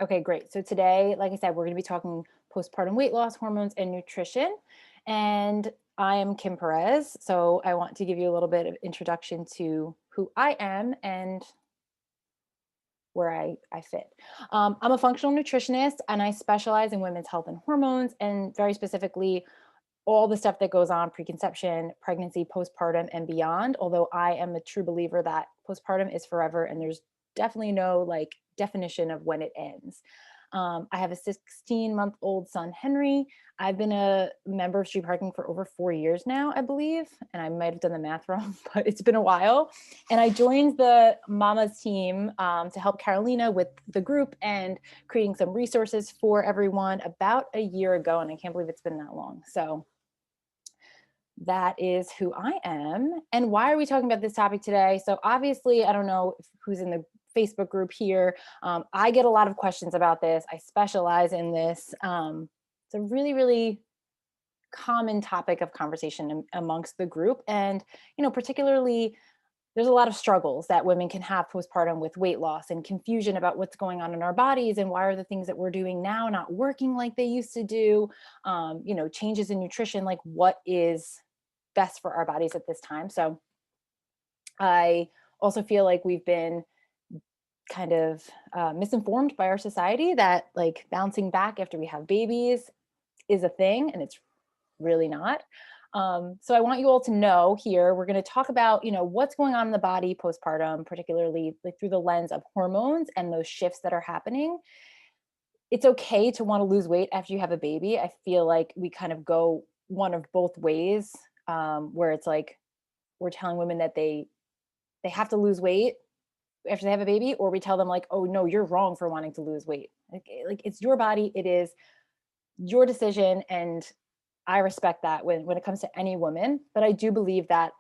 Okay, great. So today, like I said, we're going to be talking postpartum weight loss, hormones, and nutrition. And I am Kim Perez. So I want to give you a little bit of introduction to who I am and where I fit. I'm a functional nutritionist and I specialize in women's health and hormones, and very specifically, all the stuff that goes on preconception, pregnancy, postpartum, and beyond. Although I am a true believer that postpartum is forever and there's definitely no like definition of when it ends. I have a 16-month-old son, Henry. I've been a member of Street Parking for over 4 years now, I believe. And I might have done the math wrong, but it's been a while. And I joined the Mamas team to help Carolina with the group and creating some resources for everyone about a year ago. And I can't believe it's been that long. So that is who I am. And why are we talking about this topic today? So obviously, I don't know who's in the Facebook group here. I get a lot of questions about this. I specialize in this. It's a really, really common topic of conversation amongst the group. And, particularly there's a lot of struggles that women can have postpartum with weight loss and confusion about what's going on in our bodies and why are the things that we're doing now not working like they used to do. Changes in nutrition, like what is best for our bodies at this time. So I also feel like we've been kind of misinformed by our society that like bouncing back after we have babies is a thing, and it's really not. So I want you all to know here, we're going to talk about, what's going on in the body postpartum, particularly like through the lens of hormones and those shifts that are happening. It's okay to want to lose weight after you have a baby. I feel like we kind of go one of both ways, where it's like we're telling women that they have to lose weight after they have a baby, or we tell them like, oh no, you're wrong for wanting to lose weight. Like it's your body, it is your decision, and I respect that when it comes to any woman. But I do believe that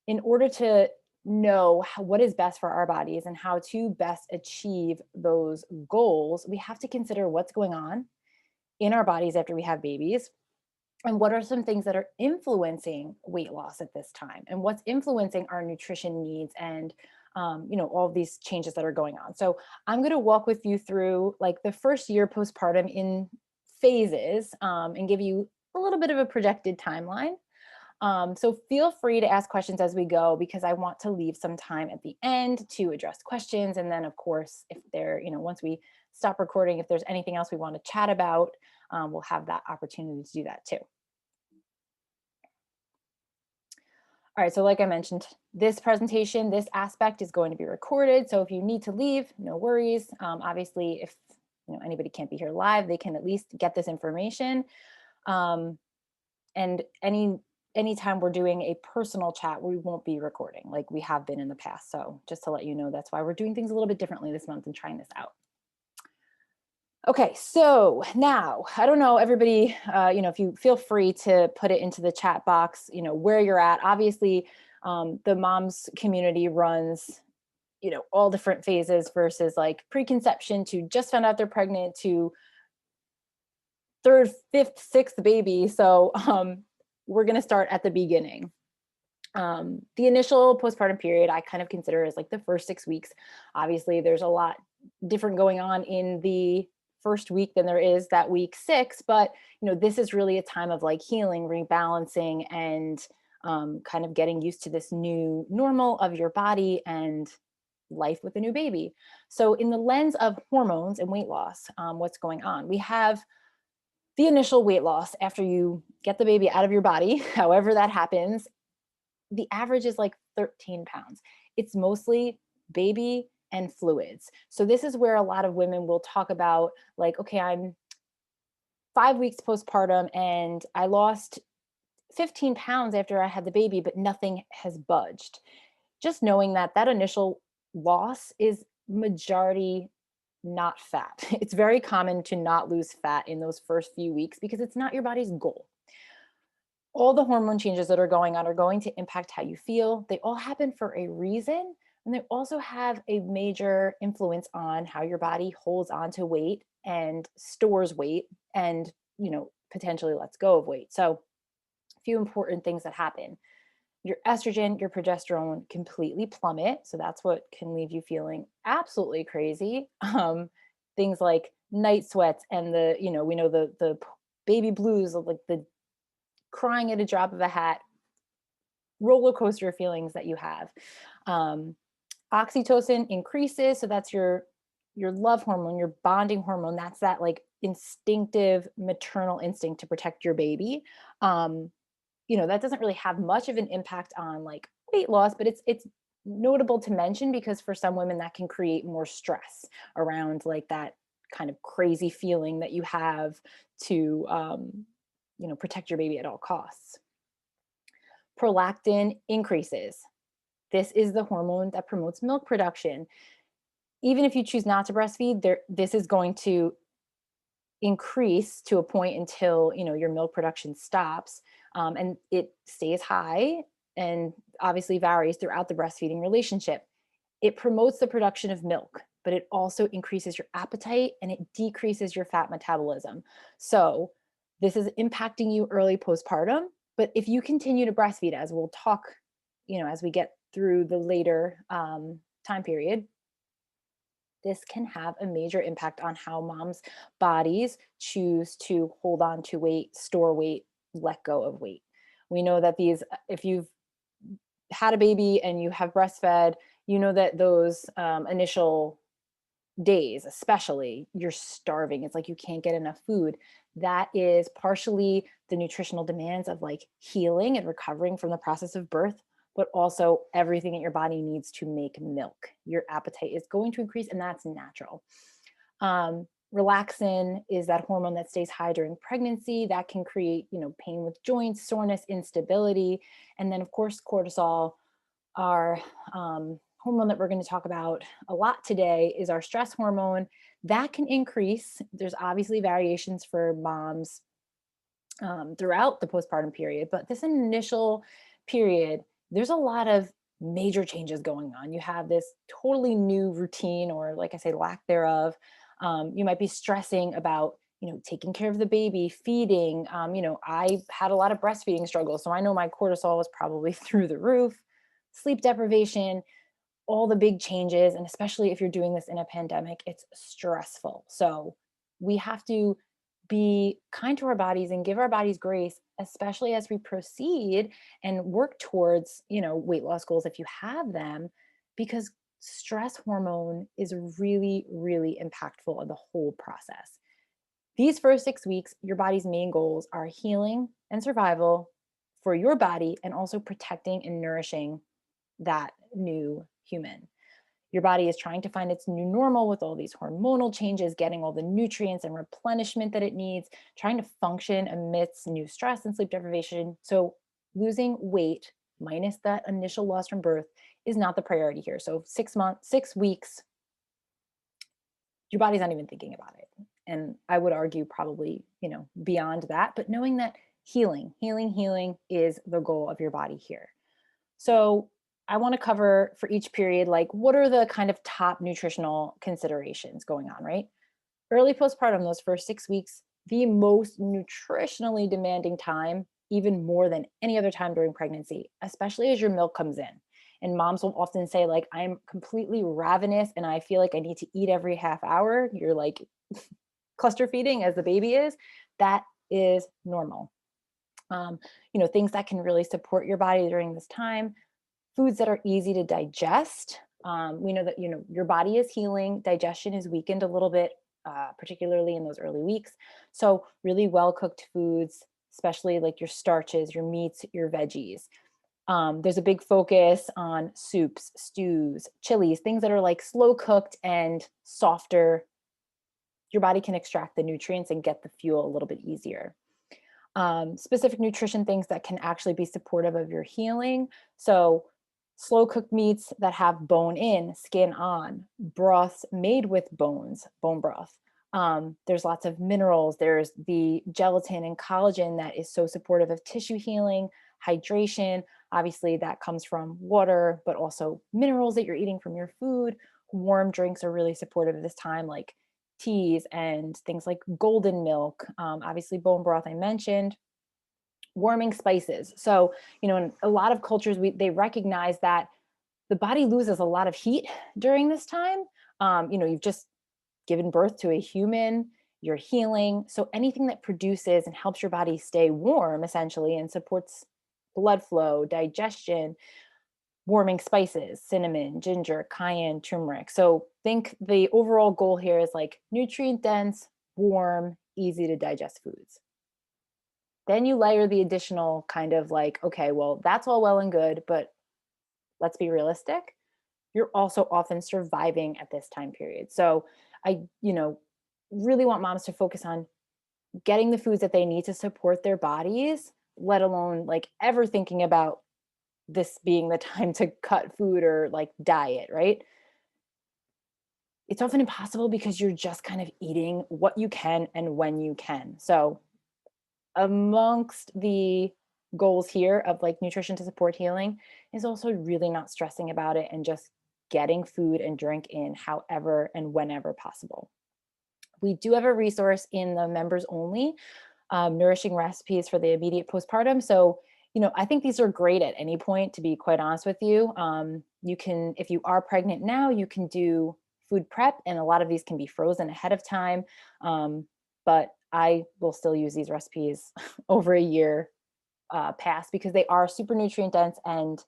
in order to know what is best for our bodies and how to best achieve those goals, we have to consider what's going on in our bodies after we have babies, and what are some things that are influencing weight loss at this time, and what's influencing our nutrition needs, and all of these changes that are going on. So I'm going to walk with you through like the first year postpartum in phases, and give you a little bit of a projected timeline. So feel free to ask questions as we go, because I want to leave some time at the end to address questions. And then of course, if there, once we stop recording, if there's anything else we want to chat about, we'll have that opportunity to do that too. All right, so like I mentioned, this presentation, this aspect is going to be recorded. So if you need to leave, no worries. Obviously, if anybody can't be here live, they can at least get this information. And anytime we're doing a personal chat, we won't be recording like we have been in the past. So just to let you know, that's why we're doing things a little bit differently this month and trying this out. Okay, so now I don't know, everybody, if you feel free to put it into the chat box, where you're at. Obviously, the moms community runs, all different phases versus like preconception to just found out they're pregnant to third, fifth, sixth baby. So we're going to start at the beginning. The initial postpartum period I kind of consider as like the first 6 weeks. Obviously, there's a lot different going on in the first week than there is that week 6, but this is really a time of like healing, rebalancing, and kind of getting used to this new normal of your body and life with a new baby. So in the lens of hormones and weight loss, what's going on? We have the initial weight loss after you get the baby out of your body, however that happens. The average is like 13 pounds. It's mostly baby and fluids. So this is where a lot of women will talk about like, okay, I'm 5 weeks postpartum and I lost 15 pounds after I had the baby, but nothing has budged. Just knowing that that initial loss is majority not fat. It's very common to not lose fat in those first few weeks because it's not your body's goal. All the hormone changes that are going on are going to impact how you feel. They all happen for a reason. And they also have a major influence on how your body holds on to weight and stores weight and, potentially lets go of weight. So a few important things that happen. Your estrogen, your progesterone completely plummet. So that's what can leave you feeling absolutely crazy. Things like night sweats and the, we know the baby blues of like the crying at a drop of a hat, roller coaster feelings that you have. Um, Oxytocin increases, so that's your love hormone, your bonding hormone. That's that like instinctive maternal instinct to protect your baby. Um, that doesn't really have much of an impact on like weight loss, but it's notable to mention because for some women that can create more stress around like that kind of crazy feeling that you have to protect your baby at all costs. Prolactin increases. This is the hormone that promotes milk production. Even if you choose not to breastfeed, this is going to increase to a point until your milk production stops, and it stays high and obviously varies throughout the breastfeeding relationship. It promotes the production of milk, but it also increases your appetite and it decreases your fat metabolism. So this is impacting you early postpartum. But if you continue to breastfeed, as we'll talk, as we get through the later time period, this can have a major impact on how moms' bodies choose to hold on to weight, store weight, let go of weight. We know that if you've had a baby and you have breastfed, you know that those initial days, especially, you're starving. It's like you can't get enough food. That is partially the nutritional demands of like healing and recovering from the process of birth, but also everything that your body needs to make milk. Your appetite is going to increase, and that's natural. Relaxin is that hormone that stays high during pregnancy. That can create, pain with joints, soreness, instability. And then, of course, cortisol, our hormone that we're going to talk about a lot today, is our stress hormone. That can increase. There's obviously variations for moms throughout the postpartum period, but this initial period, there's a lot of major changes going on. You have this totally new routine, or like I say, lack thereof. You might be stressing about, taking care of the baby, feeding. I had a lot of breastfeeding struggles, so I know my cortisol was probably through the roof. Sleep deprivation, all the big changes, and especially if you're doing this in a pandemic, it's stressful. So we have to be kind to our bodies and give our bodies grace, especially as we proceed and work towards, weight loss goals if you have them, because stress hormone is really, really impactful in the whole process. These first 6 weeks, your body's main goals are healing and survival for your body, and also protecting and nourishing that new human. Your body is trying to find its new normal with all these hormonal changes, getting all the nutrients and replenishment that it needs, trying to function amidst new stress and sleep deprivation. So losing weight minus that initial loss from birth is not the priority here. So 6 weeks, your body's not even thinking about it. And I would argue probably, beyond that, but knowing that healing is the goal of your body here. So I want to cover for each period, like what are the kind of top nutritional considerations going on, right? Early postpartum, those first 6 weeks, the most nutritionally demanding time, even more than any other time during pregnancy, especially as your milk comes in. And moms will often say, like, I'm completely ravenous and I feel like I need to eat every half hour. You're like cluster feeding as the baby is. That is normal. Things that can really support your body during this time: foods that are easy to digest. We know that your body is healing, digestion is weakened a little bit, particularly in those early weeks. So really well cooked foods, especially like your starches, your meats, your veggies. There's a big focus on soups, stews, chilies, things that are like slow cooked and softer. Your body can extract the nutrients and get the fuel a little bit easier. Specific nutrition things that can actually be supportive of your healing. So slow cooked meats that have bone in, skin on, broths made with bones, bone broth. There's lots of minerals. There's the gelatin and collagen that is so supportive of tissue healing, hydration. Obviously, that comes from water, but also minerals that you're eating from your food. Warm drinks are really supportive of this time, like teas and things like golden milk. Obviously, bone broth I mentioned. Warming spices. So, in a lot of cultures, they recognize that the body loses a lot of heat during this time. You've just given birth to a human, you're healing. So anything that produces and helps your body stay warm, essentially, and supports blood flow, digestion, warming spices, cinnamon, ginger, cayenne, turmeric. So think the overall goal here is like nutrient dense, warm, easy to digest foods. Then you layer the additional kind of like, okay, well, that's all well and good, but let's be realistic. You're also often surviving at this time period. So I, really want moms to focus on getting the foods that they need to support their bodies, let alone like ever thinking about this being the time to cut food or like diet, right? It's often impossible because you're just kind of eating what you can and when you can. So, amongst the goals here of like nutrition to support healing is also really not stressing about it and just getting food and drink in however and whenever possible. We do have a resource in the members only nourishing recipes for the immediate postpartum. So, I think these are great at any point, to be quite honest with you. You can, if you are pregnant now, you can do food prep, and a lot of these can be frozen ahead of time. But I will still use these recipes over a year past because they are super nutrient dense and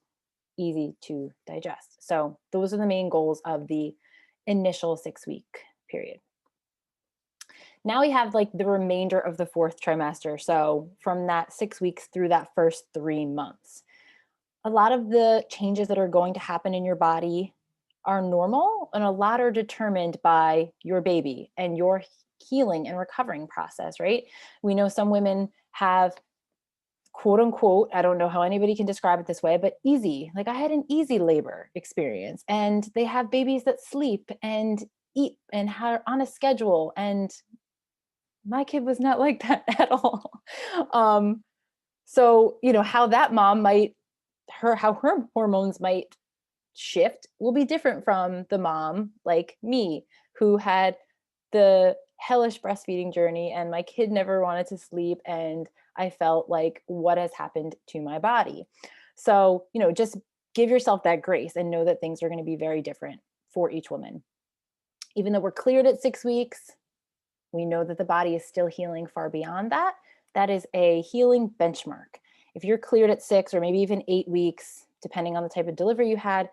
easy to digest. So, those are the main goals of the initial 6 week period. Now we have like the remainder of the fourth trimester. So from that 6 weeks through that first 3 months, a lot of the changes that are going to happen in your body are normal, and a lot are determined by your baby and your healing and recovering process, right? We know some women have, quote unquote, I don't know how anybody can describe it this way, but easy. Like I had an easy labor experience, and they have babies that sleep and eat and are on a schedule, and my kid was not like that at all. Um, so, how that mom might, how her hormones might shift will be different from the mom like me, who had the hellish breastfeeding journey, and my kid never wanted to sleep. And I felt like, what has happened to my body? So, just give yourself that grace and know that things are going to be very different for each woman. Even though we're cleared at 6 weeks, we know that the body is still healing far beyond that. That is a healing benchmark. If you're cleared at 6 or maybe even 8 weeks, depending on the type of delivery you had,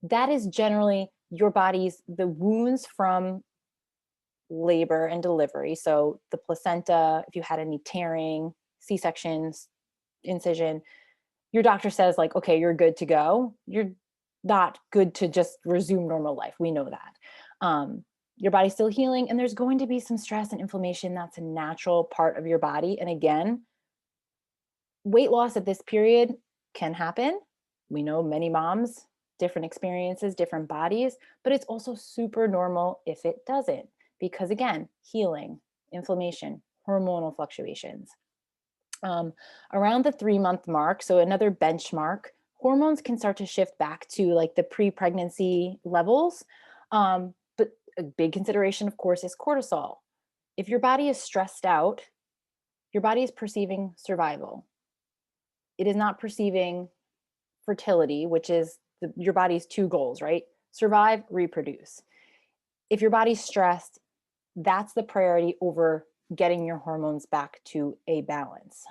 that is generally your body's, the wounds from labor and delivery. So the placenta, if you had any tearing, C-sections, incision, your doctor says like, okay, you're good to go. You're not good to just resume normal life. We know that. Your body's still healing, and there's going to be some stress and inflammation. That's a natural part of your body. And again, weight loss at this period can happen. We know many moms, different experiences, different bodies, but it's also super normal if it doesn't, because again, healing, inflammation, hormonal fluctuations. Around the 3 month mark, so another benchmark, hormones can start to shift back to like the pre-pregnancy levels. But a big consideration, of course, is cortisol. If your body is stressed out, your body is perceiving survival. It is not perceiving fertility, which is your body's two goals, right? Survive, reproduce. If your body's stressed, that's the priority over getting your hormones back to a balance.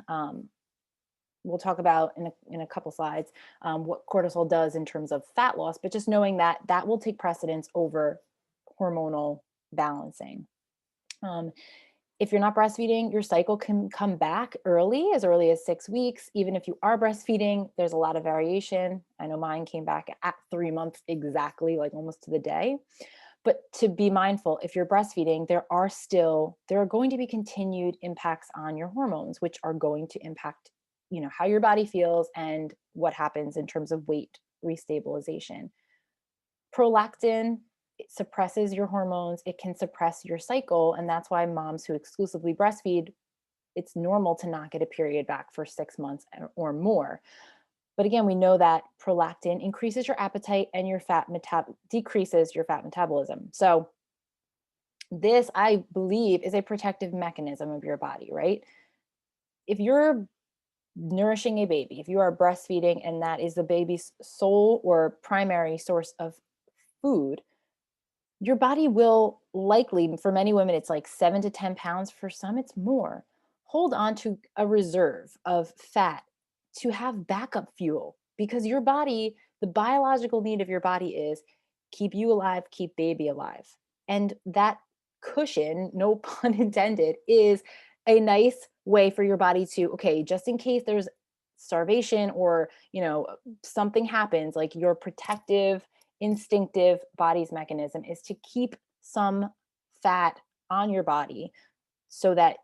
We'll talk about in a couple slides what cortisol does in terms of fat loss, but just knowing that that will take precedence over hormonal balancing. If you're not breastfeeding, your cycle can come back early as 6 weeks. Even if you are breastfeeding, there's a lot of variation. I know mine came back at 3 months exactly, like almost to the day. But to be mindful, if you're breastfeeding, there are going to be continued impacts on your hormones, which are going to impact, how your body feels and what happens in terms of weight restabilization. Prolactin, it suppresses your hormones, it can suppress your cycle. And that's why moms who exclusively breastfeed, it's normal to not get a period back for 6 months or more. But again, we know that prolactin increases your appetite and your decreases your fat metabolism. So this, I believe, is a protective mechanism of your body, right? If you're nourishing a baby, if you are breastfeeding and that is the baby's sole or primary source of food, your body will likely, for many women, it's like 7 to 10 pounds. For some, it's more. Hold on to a reserve of fat to have backup fuel because your body, the biological need of your body is keep you alive, keep baby alive. And that cushion, no pun intended, is a nice way for your body to, okay, just in case there's starvation or, something happens, like your protective instinctive body's mechanism is to keep some fat on your body so that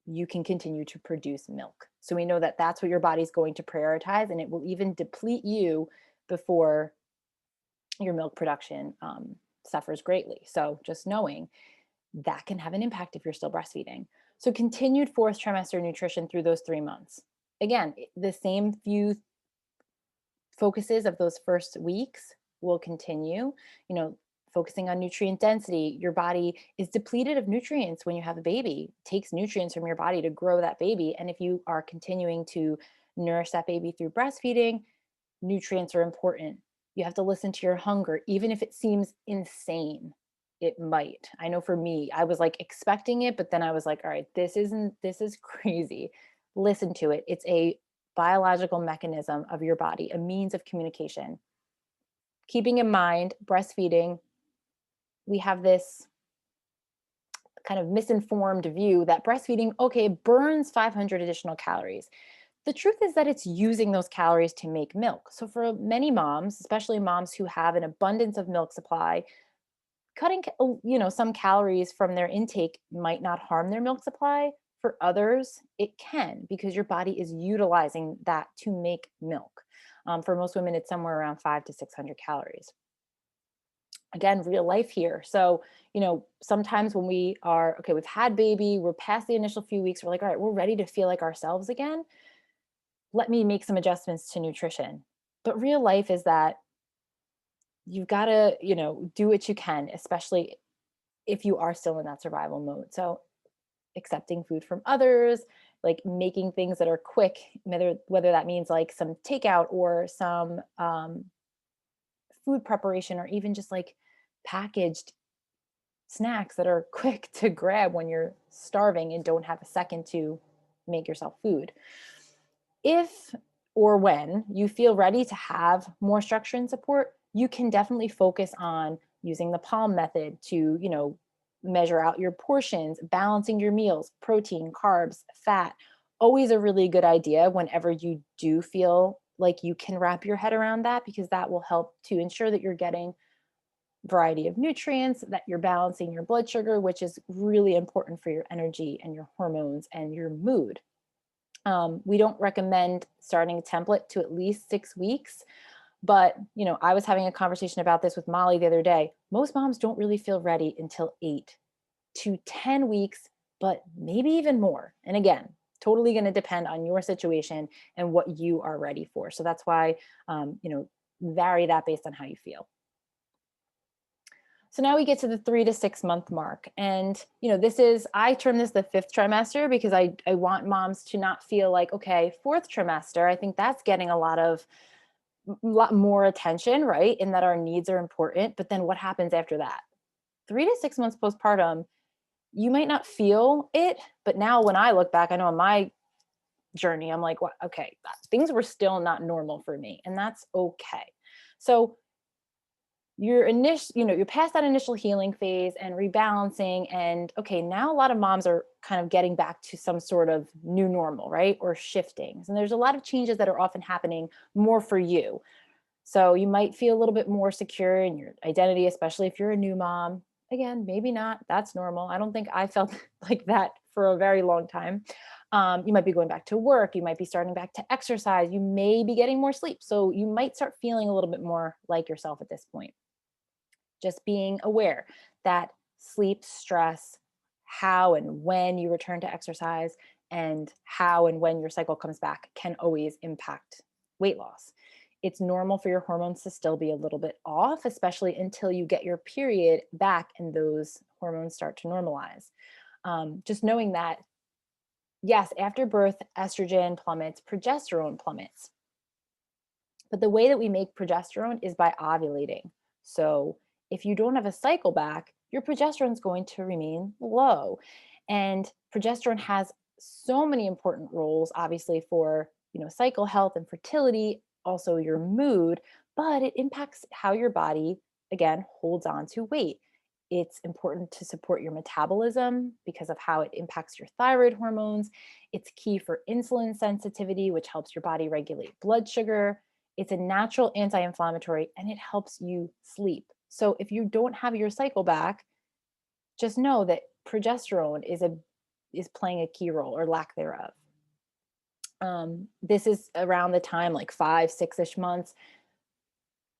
you can continue to produce milk. So we know that that's what your body's going to prioritize, and it will even deplete you before your milk production suffers greatly. So just knowing that can have an impact if you're still breastfeeding. So continued fourth trimester nutrition through those 3 months. Again, the same few focuses of those first weeks will continue, focusing on nutrient density. Your body is depleted of nutrients when you have a baby. It takes nutrients from your body to grow that baby. And if you are continuing to nourish that baby through breastfeeding, nutrients are important. You have to listen to your hunger, even if it seems insane. It might. I know for me, I was like expecting it, but then I was like, all right, this is crazy. Listen to it. It's a biological mechanism of your body, a means of communication. Keeping in mind, breastfeeding, we have this kind of misinformed view that breastfeeding, okay, burns 500 additional calories. The truth is that it's using those calories to make milk. So for many moms, especially moms who have an abundance of milk supply, cutting, some calories from their intake might not harm their milk supply. For others, it can because your body is utilizing that to make milk. For most women, it's somewhere around 500 to 600 calories. Again, real life here. So, sometimes when we are, okay, we've had baby, we're past the initial few weeks, we're like, all right, we're ready to feel like ourselves again. Let me make some adjustments to nutrition. But real life is that you've got to, do what you can, especially if you are still in that survival mode. So accepting food from others, like making things that are quick, whether that means like some takeout or some food preparation, or even just like packaged snacks that are quick to grab when you're starving and don't have a second to make yourself food. If or when you feel ready to have more structure and support, you can definitely focus on using the palm method to, measure out your portions, balancing your meals, protein, carbs, fat. Always a really good idea whenever you do feel like you can wrap your head around that, because that will help to ensure that you're getting variety of nutrients, that you're balancing your blood sugar, which is really important for your energy and your hormones and your mood. We don't recommend starting a template to at least 6 weeks, but I was having a conversation about this with Molly the other day. Most moms don't really feel ready until 8 to 10 weeks, but maybe even more. And again, totally going to depend on your situation and what you are ready for. So that's why, vary that based on how you feel. So now we get to the 3 to 6 month mark. And, I term this the fifth trimester because I want moms to not feel like, okay, fourth trimester, I think that's getting a lot more attention, right? In that our needs are important. But then what happens after that? 3 to 6 months postpartum, you might not feel it. But now when I look back, I know on my journey, I'm like, well, okay, things were still not normal for me. And that's okay. So you're past that initial healing phase and rebalancing, and okay, now a lot of moms are kind of getting back to some sort of new normal, right? Or shifting. And there's a lot of changes that are often happening more for you. So you might feel a little bit more secure in your identity, especially if you're a new mom. Again, maybe not. That's normal. I don't think I felt like that for a very long time. You might be going back to work. You might be starting back to exercise. You may be getting more sleep. So you might start feeling a little bit more like yourself at this point. Just being aware that sleep, stress, how and when you return to exercise, and how and when your cycle comes back can always impact weight loss. It's normal for your hormones to still be a little bit off, especially until you get your period back and those hormones start to normalize. Just knowing that, yes, after birth, estrogen plummets, progesterone plummets. But the way that we make progesterone is by ovulating. So If you don't have a cycle back, your progesterone is going to remain low. And progesterone has so many important roles, obviously, for cycle health and fertility, also your mood, but it impacts how your body, again, holds on to weight. It's important to support your metabolism because of how it impacts your thyroid hormones. It's key for insulin sensitivity, which helps your body regulate blood sugar. It's a natural anti-inflammatory, and it helps you sleep. So if you don't have your cycle back, just know that progesterone is playing a key role, or lack thereof. This is around the time, like 5, 6-ish months,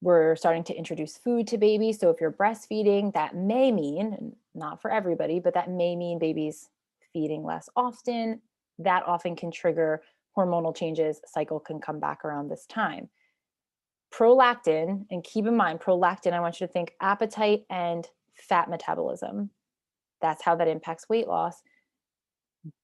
we're starting to introduce food to babies. So if you're breastfeeding, that may mean, and not for everybody, but that may mean babies feeding less often. That often can trigger hormonal changes. Cycle can come back around this time. Prolactin, and keep in mind, prolactin, I want you to think appetite and fat metabolism. That's how that impacts weight loss.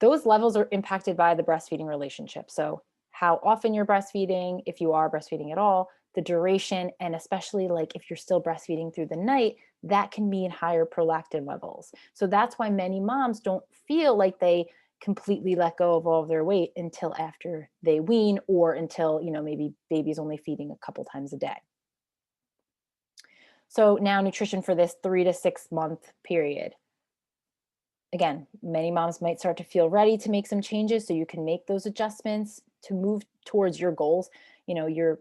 Those levels are impacted by the breastfeeding relationship. So how often you're breastfeeding, if you are breastfeeding at all, the duration, and especially like if you're still breastfeeding through the night, that can mean higher prolactin levels. So that's why many moms don't feel like they completely let go of all of their weight until after they wean, or until, maybe baby's only feeding a couple times a day. So now nutrition for this 3 to 6 month period. Again, many moms might start to feel ready to make some changes, so you can make those adjustments to move towards your goals. Your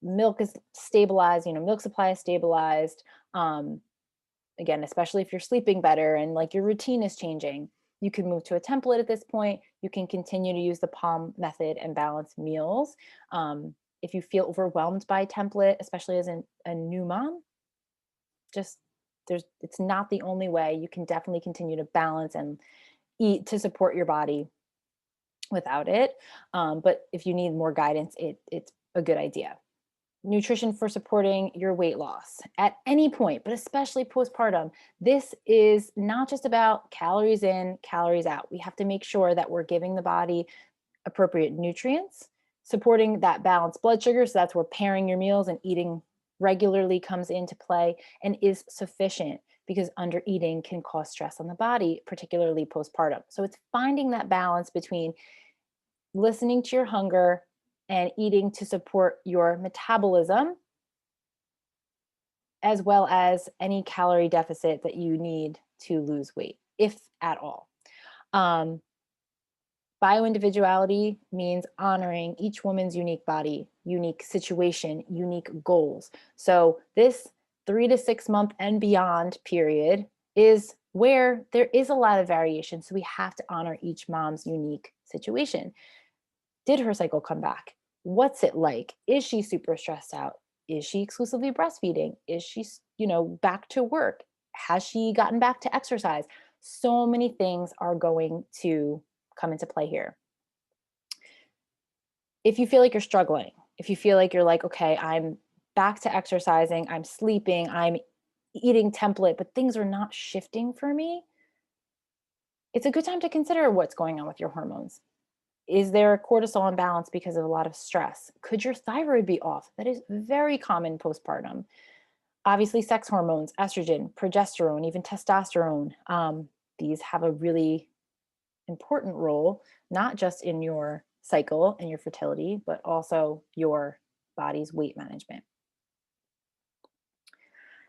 milk is stabilized, milk supply is stabilized. Again, especially if you're sleeping better and like your routine is changing, you can move to a template at this point. You can continue to use the PALM method and balance meals. If you feel overwhelmed by template, especially as a new mom, just it's not the only way. You can definitely continue to balance and eat to support your body without it. But if you need more guidance, it's a good idea. Nutrition for supporting your weight loss at any point, but especially postpartum. This is not just about calories in, calories out. We have to make sure that we're giving the body appropriate nutrients, supporting that balanced blood sugar. So that's where pairing your meals and eating regularly comes into play, and is sufficient, because under eating can cause stress on the body, particularly postpartum. So it's finding that balance between listening to your hunger and eating to support your metabolism, as well as any calorie deficit that you need to lose weight, if at all. Bioindividuality means honoring each woman's unique body, unique situation, unique goals. So this 3 to 6 month and beyond period is where there is a lot of variation. So we have to honor each mom's unique situation. Did her cycle come back? What's it like? Is she super stressed out? Is she exclusively breastfeeding? Is she, back to work? Has she gotten back to exercise? So many things are going to come into play here. If you feel like you're struggling, if you feel like you're like, okay, I'm back to exercising, I'm sleeping, I'm eating template, but things are not shifting for me, it's a good time to consider what's going on with your hormones. Is there a cortisol imbalance because of a lot of stress? Could your thyroid be off? That is very common postpartum. Obviously, sex hormones, estrogen, progesterone, even testosterone, these have a really important role, not just in your cycle and your fertility, but also your body's weight management.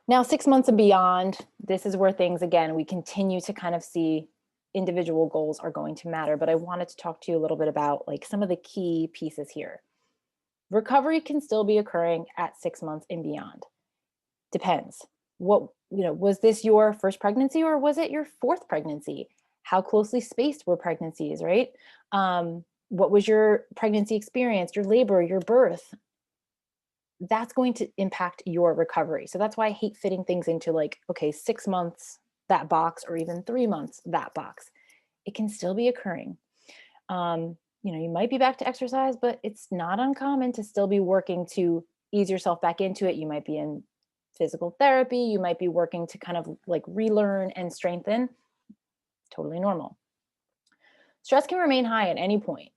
Now, 6 months and beyond, this is where things, again, we continue to kind of see individual goals are going to matter. But I wanted to talk to you a little bit about like some of the key pieces here. Recovery can still be occurring at 6 months and beyond. Depends. Was this your first pregnancy, or was it your fourth pregnancy? How closely spaced were pregnancies, right? What was your pregnancy experience, your labor, your birth? That's going to impact your recovery. So that's why I hate fitting things into like, okay, 6 months, that box, or even 3 months, that box. It can still be occurring. You might be back to exercise, but it's not uncommon to still be working to ease yourself back into it. You might be in physical therapy. You might be working to kind of like relearn and strengthen. Totally normal. Stress can remain high at any point,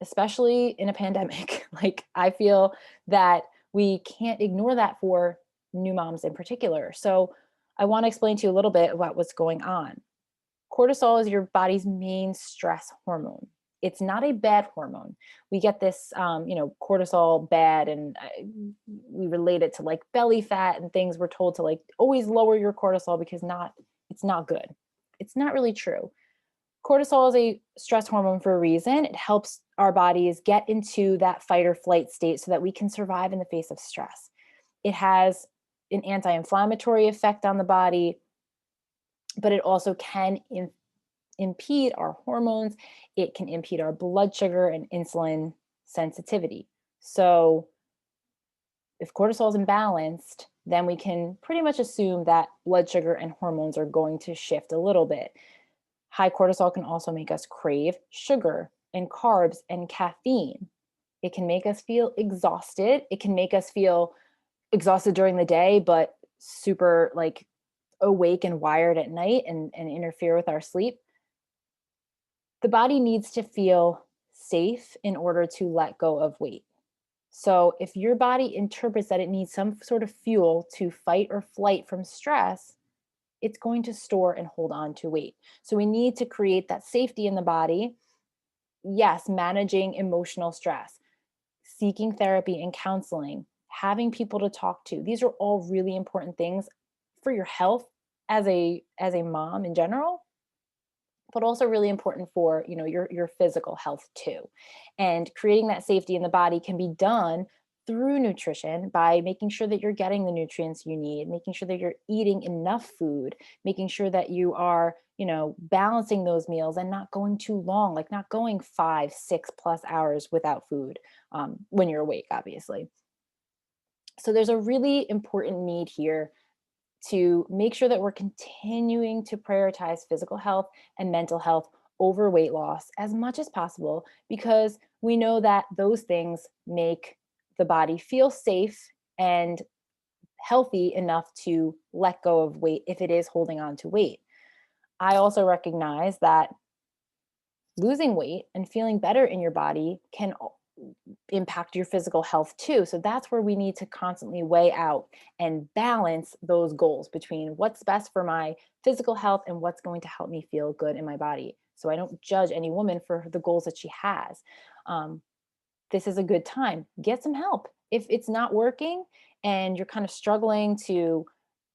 especially in a pandemic. Like, I feel that we can't ignore that for new moms in particular. So I want to explain to you a little bit about what's going on. Cortisol is your body's main stress hormone. It's not a bad hormone. We get this, cortisol bad, and we relate it to like belly fat and things. We're told to like always lower your cortisol because it's not good. It's not really true. Cortisol is a stress hormone for a reason. It helps our bodies get into that fight or flight state so that we can survive in the face of stress. It has an anti-inflammatory effect on the body, but it also can impede our hormones. It can impede our blood sugar and insulin sensitivity. So if cortisol is imbalanced, then we can pretty much assume that blood sugar and hormones are going to shift a little bit. High cortisol can also make us crave sugar and carbs and caffeine. It can make us feel exhausted. It can make us feel exhausted during the day, but super like awake and wired at night, and interfere with our sleep. The body needs to feel safe in order to let go of weight. So if your body interprets that it needs some sort of fuel to fight or flight from stress, it's going to store and hold on to weight. So we need to create that safety in the body. Yes, managing emotional stress, seeking therapy and counseling, having people to talk to. These are all really important things for your health as a mom in general, but also really important for, your physical health too. And creating that safety in the body can be done through nutrition by making sure that you're getting the nutrients you need, making sure that you're eating enough food, making sure that you are, balancing those meals and not going too long, like not going 5, 6+ hours without food, when you're awake, obviously. So there's a really important need here to make sure that we're continuing to prioritize physical health and mental health over weight loss as much as possible, because we know that those things make the body feel safe and healthy enough to let go of weight if it is holding on to weight. I also recognize that losing weight and feeling better in your body can impact your physical health too. So that's where we need to constantly weigh out and balance those goals between what's best for my physical health and what's going to help me feel good in my body. So I don't judge any woman for the goals that she has. This is a good time. Get some help. If it's not working and you're kind of struggling to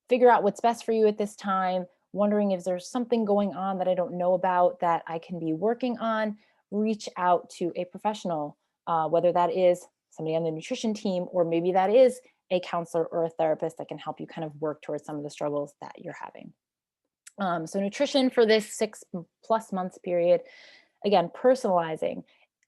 figure out what's best for you at this time, wondering if there's something going on that I don't know about that I can be working on, reach out to a professional, whether that is somebody on the nutrition team, or maybe that is a counselor or a therapist that can help you kind of work towards some of the struggles that you're having. So nutrition for this 6+ months period, again, personalizing.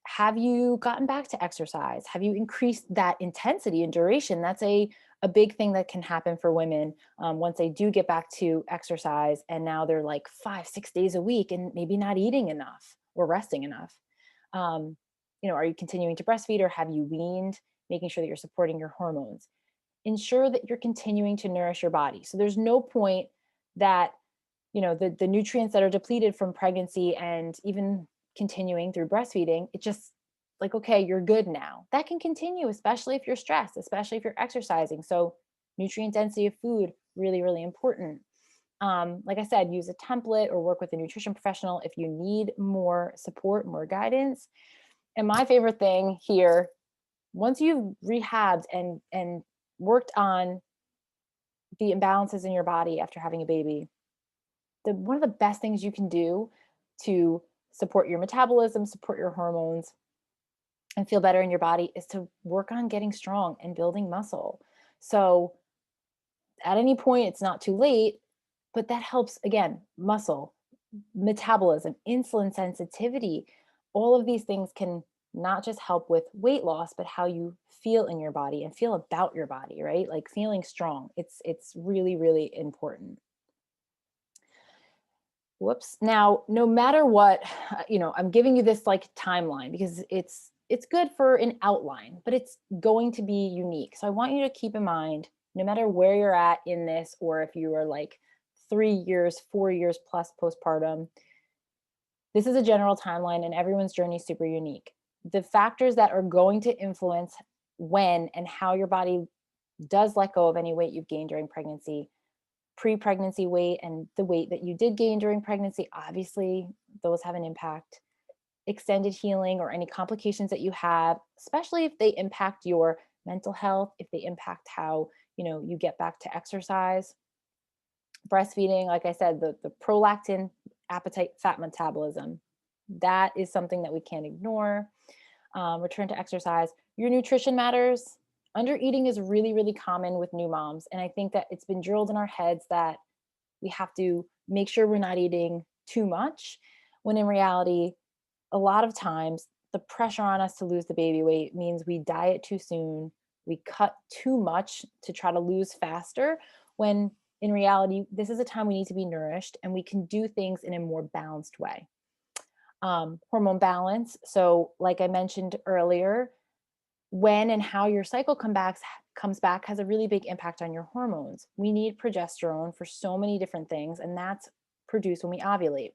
Have you gotten back to exercise? Have you increased that intensity and duration? That's a big thing that can happen for women, once they do get back to exercise, and now they're like 5, 6 days a week and maybe not eating enough or resting enough. Are you continuing to breastfeed, or have you weaned? Making sure that you're supporting your hormones. Ensure that you're continuing to nourish your body. So there's no point that, the nutrients that are depleted from pregnancy and even continuing through breastfeeding, it just like, okay, you're good now. That can continue, especially if you're stressed, especially if you're exercising. So nutrient density of food, really, really important. Like I said, use a template or work with a nutrition professional if you need more support, more guidance. And my favorite thing here, once you've rehabbed and worked on the imbalances in your body after having a baby, one of the best things you can do to support your metabolism, support your hormones, and feel better in your body is to work on getting strong and building muscle. So at any point, it's not too late, but that helps, again, muscle, metabolism, insulin sensitivity. All of these things can not just help with weight loss, but how you feel in your body and feel about your body, right? Like feeling strong. It's really, really important. Whoops. Now, no matter what, I'm giving you this like timeline because it's good for an outline, but it's going to be unique. So I want you to keep in mind, no matter where you're at in this, or if you are like 3 years, 4 years plus postpartum, this is a general timeline and everyone's journey is super unique. The factors that are going to influence when and how your body does let go of any weight you've gained during pregnancy pre-pregnancy weight and the weight that you did gain during pregnancy, obviously those have an impact. Extended healing or any complications that you have, especially if they impact your mental health, if they impact how, you get back to exercise. Breastfeeding, like I said, the prolactin, appetite, fat metabolism, that is something that we can't ignore. Return to exercise. Your nutrition matters. Under eating is really, really common with new moms. And I think that it's been drilled in our heads that we have to make sure we're not eating too much, when in reality, a lot of times the pressure on us to lose the baby weight means we diet too soon, we cut too much to try to lose faster, when in reality, this is a time we need to be nourished and we can do things in a more balanced way. Hormone balance. So, like I mentioned earlier, when and how your cycle comes back has a really big impact on your hormones. We need progesterone for so many different things, and that's produced when we ovulate.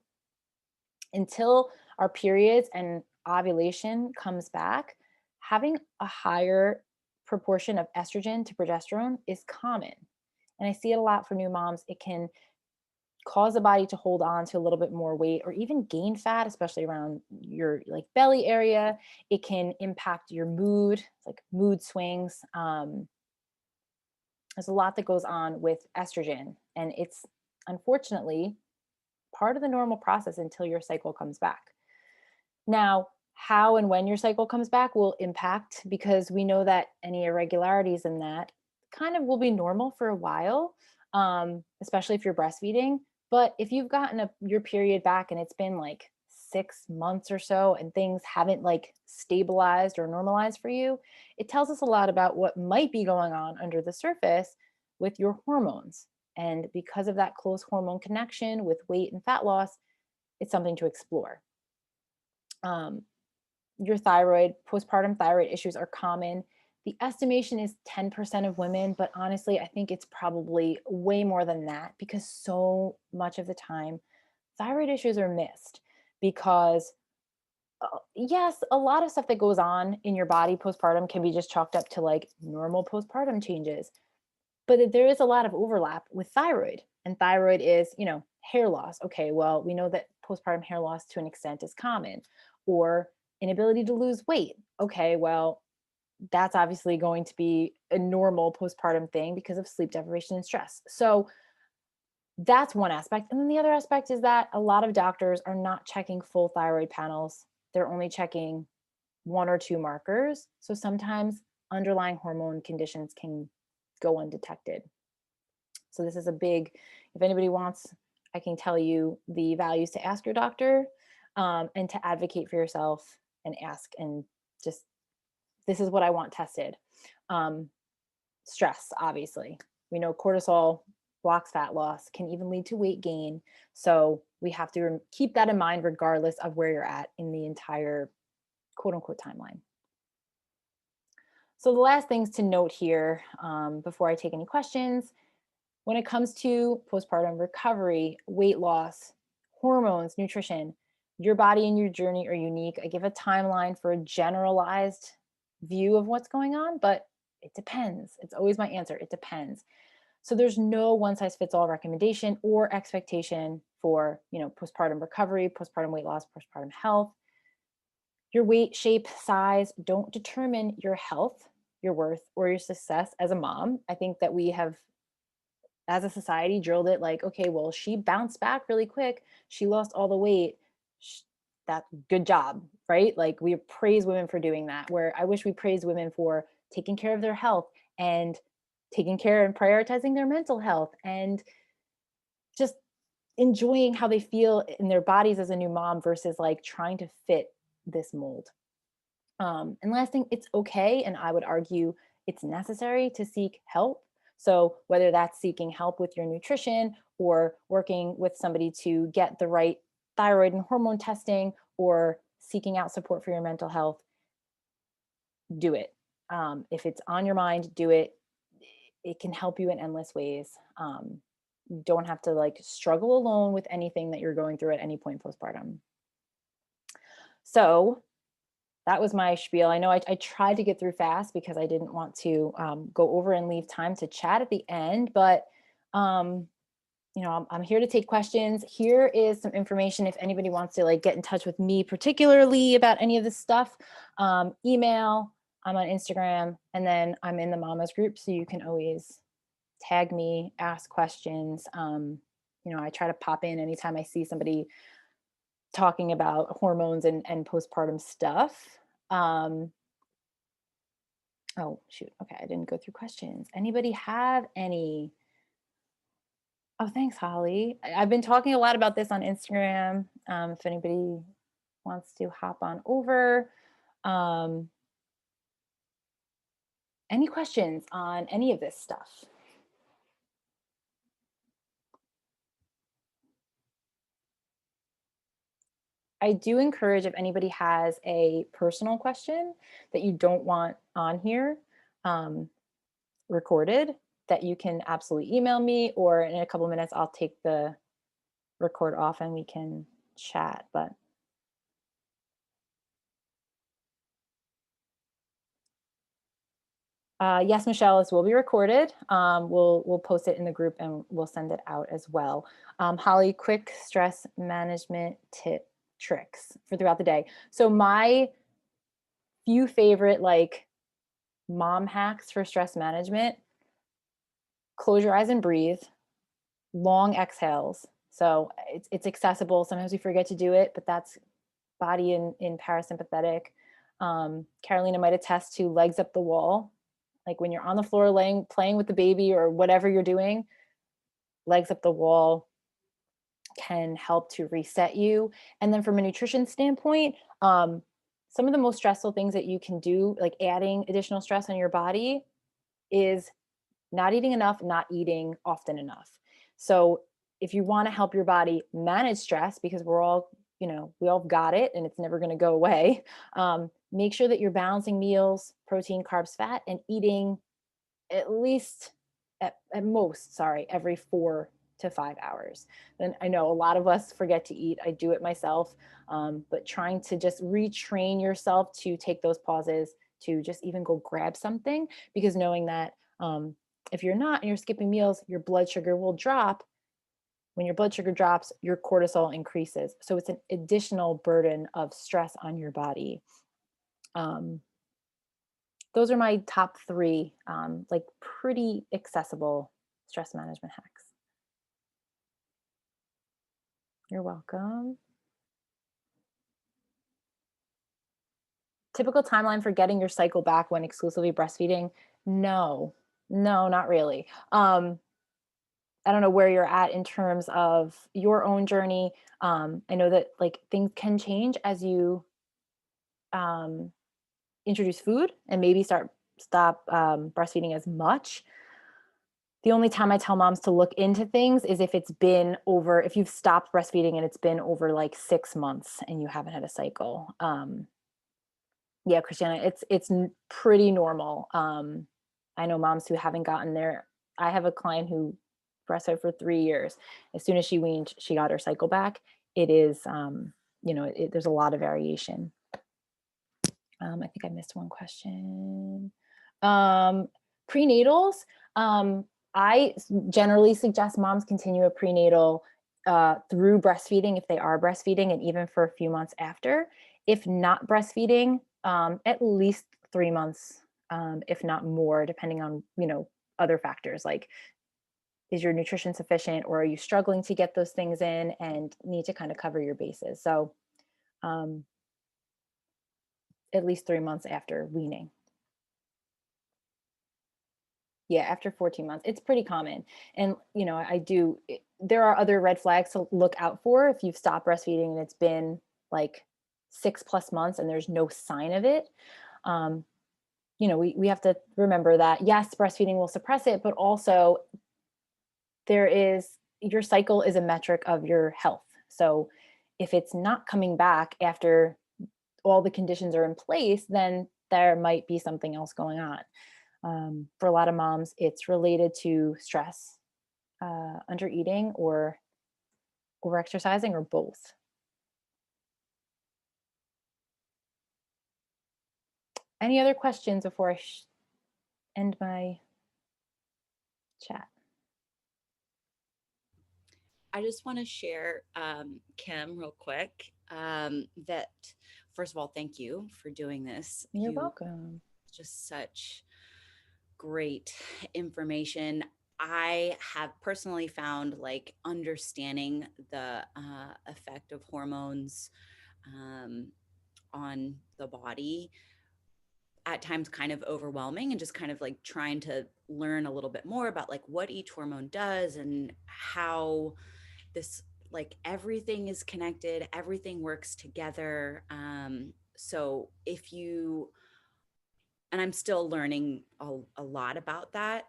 Until our periods and ovulation comes back, having a higher proportion of estrogen to progesterone is common. And I see it a lot for new moms. It can cause the body to hold on to a little bit more weight or even gain fat, especially around your like belly area. It can impact your mood, like mood swings. There's a lot that goes on with estrogen, and it's unfortunately part of the normal process until your cycle comes back. Now, how and when your cycle comes back will impact, because we know that any irregularities in that kind of will be normal for a while, especially if you're breastfeeding. But if you've gotten your period back and it's been like 6 months or so and things haven't like stabilized or normalized for you, it tells us a lot about what might be going on under the surface with your hormones. And because of that close hormone connection with weight and fat loss, it's something to explore. Um, your thyroid, postpartum thyroid issues are common. The estimation is 10% of women, but honestly, I think it's probably way more than that, because so much of the time, thyroid issues are missed because, yes, a lot of stuff that goes on in your body postpartum can be just chalked up to like normal postpartum changes. But there is a lot of overlap with thyroid, and thyroid is, hair loss. Okay, well, we know that postpartum hair loss to an extent is common, or inability to lose weight. Okay, well, that's obviously going to be a normal postpartum thing because of sleep deprivation and stress. So that's one aspect. And then the other aspect is that a lot of doctors are not checking full thyroid panels. They're only checking one or two markers. So sometimes underlying hormone conditions can go undetected. So this is a big, if anybody wants, I can tell you the values to ask your doctor, and to advocate for yourself and ask, and just, this is what I want tested. Um, Stress, obviously. We know cortisol blocks fat loss, can even lead to weight gain. So we have to keep that in mind regardless of where you're at in the entire quote unquote timeline. So the last things to note here, before I take any questions, when it comes to postpartum recovery, weight loss, hormones, nutrition, your body and your journey are unique. I give a timeline for a generalized view of what's going on, but it depends. It's always my answer. It depends. So there's no one size fits all recommendation or expectation for, postpartum recovery, postpartum weight loss, postpartum health. Your weight, shape, size don't determine your health, your worth, or your success as a mom. I think that we have, as a society, drilled it like, okay, well, she bounced back really quick. She lost all the weight. That good job, right? Like, we praise women for doing that, where I wish we praised women for taking care of their health and taking care and prioritizing their mental health and just enjoying how they feel in their bodies as a new mom versus like trying to fit this mold. And last thing, it's okay, and I would argue it's necessary to seek help. So whether that's seeking help with your nutrition or working with somebody to get the right thyroid and hormone testing, or seeking out support for your mental health, do it. If it's on your mind, do it. It can help you in endless ways. You don't have to like struggle alone with anything that you're going through at any point postpartum. So that was my spiel. I know I tried to get through fast because I didn't want to go over and leave time to chat at the end, but I'm here to take questions. Here is some information if anybody wants to like get in touch with me particularly about any of this stuff. Email, I'm on Instagram, and then I'm in the mamas group, so you can always tag me, ask questions. I try to pop in anytime I see somebody talking about hormones and postpartum stuff. Oh shoot, okay, I didn't go through questions. Anybody have any? Oh, thanks, Holly. I've been talking a lot about this on Instagram. If anybody wants to hop on over. Um, any questions on any of this stuff? I do encourage if anybody has a personal question that you don't want on here um, recorded, that you can absolutely email me, or in a couple minutes, I'll take the record off and we can chat. But yes, Michelle, this will be recorded. We'll post it in the group and we'll send it out as well. Holly, quick stress management tricks for throughout the day. So my few favorite like mom hacks for stress management: close your eyes and breathe, long exhales. So it's accessible. Sometimes we forget to do it, but that's body in parasympathetic. Carolina might attest to legs up the wall. Like when you're on the floor playing with the baby or whatever you're doing, legs up the wall can help to reset you. And then from a nutrition standpoint, some of the most stressful things that you can do, like adding additional stress on your body, is not eating enough, not eating often enough. So if you want to help your body manage stress, because we all got it and it's never going to go away, make sure that you're balancing meals, protein, carbs, fat, and eating at least at most, every 4 to 5 hours. Then I know a lot of us forget to eat. I do it myself, but trying to just retrain yourself to take those pauses, to just even go grab something, because knowing that if you're not and you're skipping meals, your blood sugar will drop. When your blood sugar drops, your cortisol increases. So it's an additional burden of stress on your body. Those are my top three, like pretty accessible stress management hacks. You're welcome. Typical timeline for getting your cycle back when exclusively breastfeeding? No, not really. I don't know where you're at in terms of your own journey. I know that like things can change as you um, introduce food and maybe stop breastfeeding as much. The only time I tell moms to look into things is if you've stopped breastfeeding and it's been over like 6 months and you haven't had a cycle. Yeah, Christiana, it's pretty normal. I know moms who haven't gotten there. I have a client who breastfed for 3 years. As soon as she weaned, she got her cycle back. It is, there's a lot of variation. I think I missed one question. Prenatals. I generally suggest moms continue a prenatal through breastfeeding if they are breastfeeding, and even for a few months after. If not breastfeeding, at least 3 months, if not more, depending on other factors like, is your nutrition sufficient, or are you struggling to get those things in and need to kind of cover your bases? So at least 3 months after weaning. Yeah, after 14 months, it's pretty common. And, there are other red flags to look out for if you've stopped breastfeeding and it's been like 6+ months and there's no sign of it. We have to remember that, yes, breastfeeding will suppress it, but also your cycle is a metric of your health. So if it's not coming back after all the conditions are in place, then there might be something else going on. For a lot of moms, it's related to stress, under eating, or over exercising, or both. Any other questions before I end my chat? I just want to share, Kim, real quick, that first of all, thank you for doing this. You're You welcome. just such great information. I have personally found like understanding the effect of hormones um, on the body at times kind of overwhelming, and just kind of like trying to learn a little bit more about like what each hormone does and how this, like, everything is connected, everything works together. So if you, and I'm still learning a lot about that.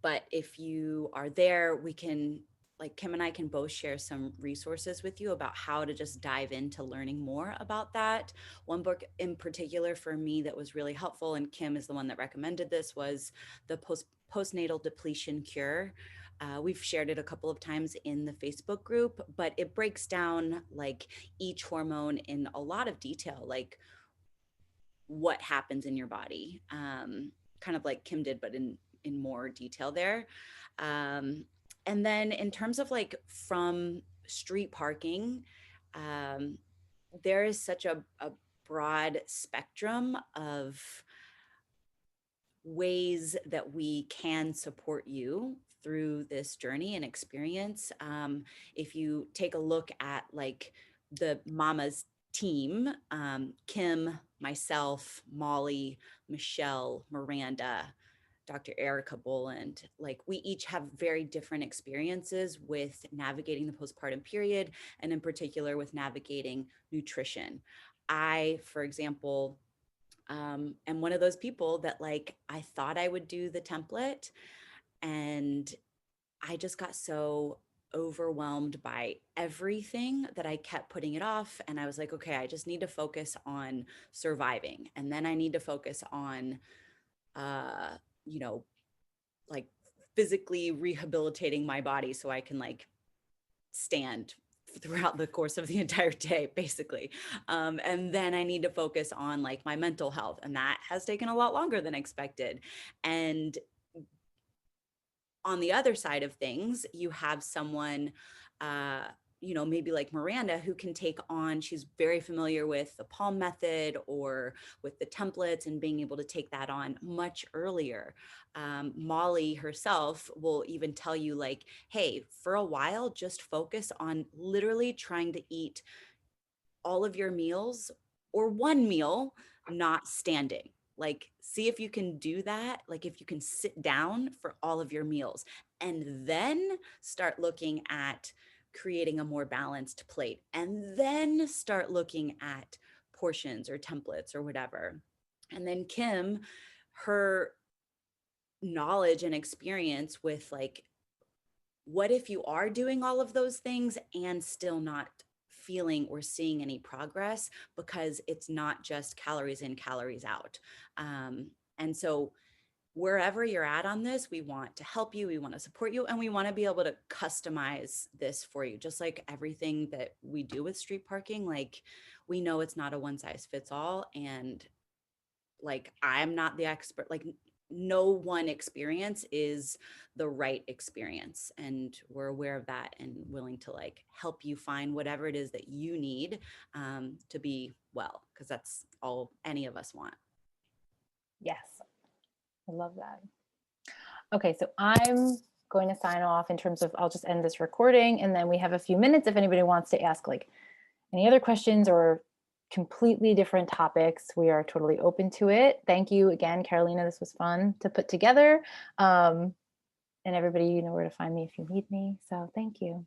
But if you are there, we can, like, Kim and I can both share some resources with you about how to just dive into learning more about that. One book in particular for me that was really helpful, and Kim is the one that recommended this, was the postnatal depletion cure. We've shared it a couple of times in the Facebook group, but it breaks down like each hormone in a lot of detail, like what happens in your body, kind of like Kim did, but in more detail there. Um, and then in terms of like from street parking, um, there is such a broad spectrum of ways that we can support you through this journey and experience. If you take a look at like the Mama's team, Kim, myself, Molly, Michelle, Miranda, Dr. Erica Boland, like we each have very different experiences with navigating the postpartum period, and in particular with navigating nutrition. I, for example, am one of those people that like I thought I would do the template, and I just got so overwhelmed by everything that I kept putting it off. And I was like, okay, I just need to focus on surviving. And then I need to focus on, uh, you know, like physically rehabilitating my body so I can like stand throughout the course of the entire day, basically. And then I need to focus on like my mental health. And that has taken a lot longer than expected. And on the other side of things, you have someone, uh, maybe like Miranda, who can take on, she's very familiar with the Palm method or with the templates and being able to take that on much earlier. Molly herself will even tell you, like, hey, for a while, just focus on literally trying to eat all of your meals or one meal not standing. Like, see if you can do that. Like, if you can sit down for all of your meals and then start looking at creating a more balanced plate, and then start looking at portions or templates or whatever. And then Kim, her knowledge and experience with like, what if you are doing all of those things and still not feeling or seeing any progress, because it's not just calories in, calories out. And so wherever you're at on this, we want to help you, we want to support you, and we want to be able to customize this for you. Just like everything that we do with street parking, like we know it's not a one size fits all. And like, I'm not the expert, like no one experience is the right experience, and we're aware of that and willing to like help you find whatever it is that you need, to be well, because that's all any of us want. Yes, I love that. Okay, so I'm going to sign off in terms of, I'll just end this recording and then we have a few minutes if anybody wants to ask like any other questions or completely different topics. We are totally open to it. Thank you again, Carolina. This was fun to put together. And everybody, you know where to find me if you need me. So thank you.